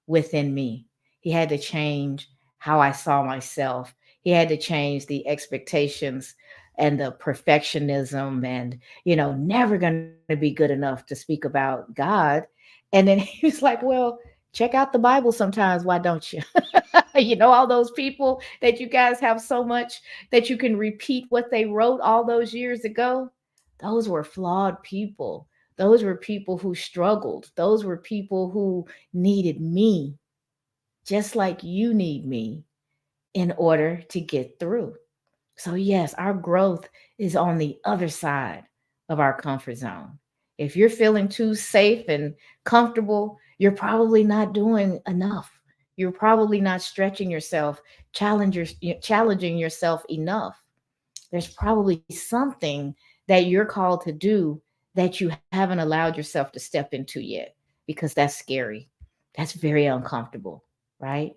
within me. He had to change how I saw myself. He had to change the expectations and the perfectionism and, never going to be good enough to speak about God. And then he was like, well, check out the Bible sometimes. Why don't you? All those people that you guys have so much that you can repeat what they wrote all those years ago. Those were flawed people. Those were people who struggled. Those were people who needed me, just like you need me, in order to get through. So, yes, our growth is on the other side of our comfort zone. If you're feeling too safe and comfortable, you're probably not doing enough. You're probably not stretching yourself, challenging yourself enough. There's probably something that you're called to do that you haven't allowed yourself to step into yet, because that's scary. That's very uncomfortable, right?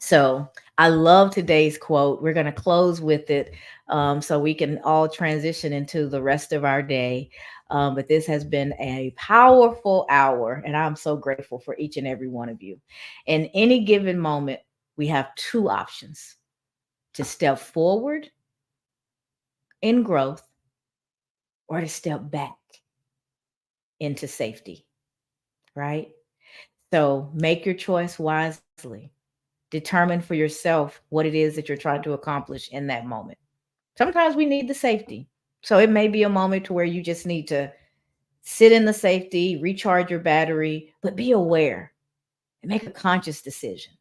So I love today's quote. We're going to close with it, so we can all transition into the rest of our day. But this has been a powerful hour, and I'm so grateful for each and every one of you. In any given moment, we have two options: to step forward in growth, or to step back into safety, right? So make your choice wisely. Determine for yourself what it is that you're trying to accomplish in that moment. Sometimes we need the safety. So it may be a moment to where you just need to sit in the safety, recharge your battery, but be aware and make a conscious decision,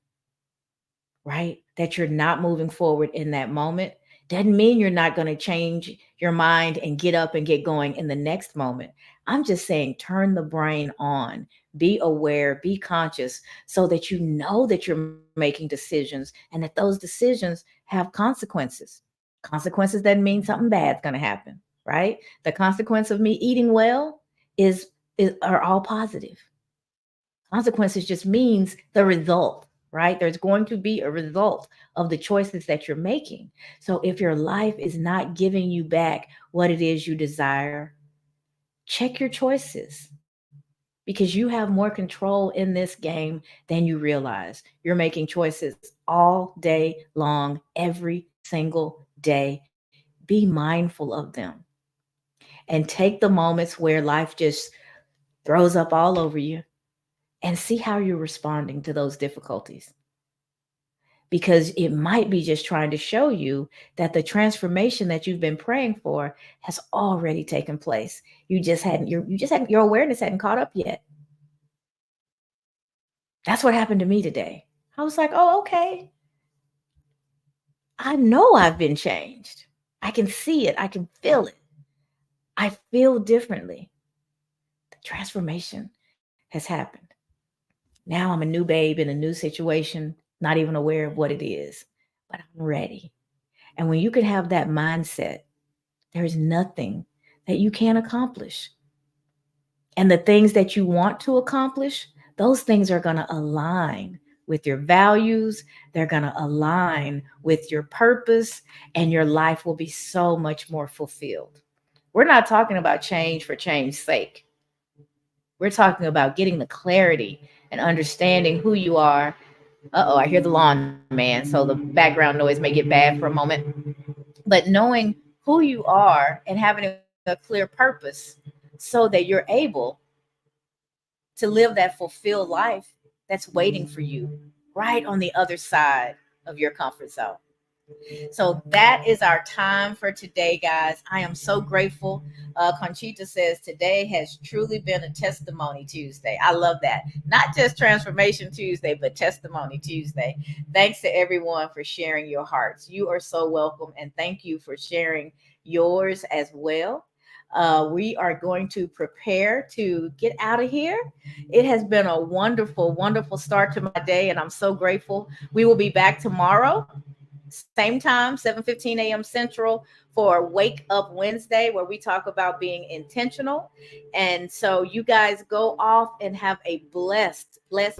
right? That you're not moving forward in that moment. Doesn't mean you're not going to change your mind and get up and get going in the next moment. I'm just saying, turn the brain on, be aware, be conscious, so that you know that you're making decisions and that those decisions have consequences. Consequences doesn't mean something bad's going to happen, right? The consequence of me eating well are all positive. Consequences just means the result, right? There's going to be a result of the choices that you're making. So if your life is not giving you back what it is you desire, check your choices, because you have more control in this game than you realize. You're making choices all day long, every single day. Be mindful of them and take the moments where life just throws up all over you and see how you're responding to those difficulties. Because it might be just trying to show you that the transformation that you've been praying for has already taken place. Your awareness hadn't caught up yet. That's what happened to me today. I was like, oh, okay. I know I've been changed. I can see it. I can feel it. I feel differently. The transformation has happened. Now I'm a new babe in a new situation, not even aware of what it is, but I'm ready. And when you can have that mindset, there is nothing that you can't accomplish. And the things that you want to accomplish, those things are going to align with your values. They're going to align with your purpose, and your life will be so much more fulfilled. We're not talking about change for change's sake. We're talking about getting the clarity and understanding who you are. Uh-oh, I hear the lawn man, so the background noise may get bad for a moment. But knowing who you are and having a clear purpose so that you're able to live that fulfilled life that's waiting for you right on the other side of your comfort zone. So that is our time for today, guys. I am so grateful. Conchita says today has truly been a testimony Tuesday. I love that. Not just Transformation Tuesday, but Testimony Tuesday. Thanks to everyone for sharing your hearts. You are so welcome. And thank you for sharing yours as well. We are going to prepare to get out of here. It has been a wonderful, wonderful start to my day, and I'm so grateful. We will be back tomorrow, same time, 7:15 a.m. Central, for Wake Up Wednesday, where we talk about being intentional. And so you guys go off and have a blessed rest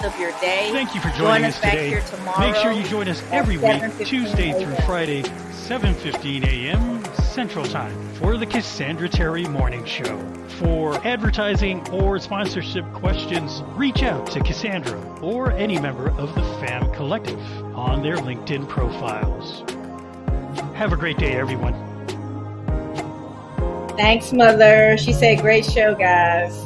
of your day. Thank you for joining us today. Here tomorrow. Make sure you join us every week, Tuesday through Friday, 7:15 a.m. Central Time, for the Cassandra Terry Morning Show. For advertising or sponsorship questions, reach out to Cassandra or any member of the FAM Collective on their LinkedIn profiles. Have a great day, everyone. Thanks, Mother. She said, great show, guys.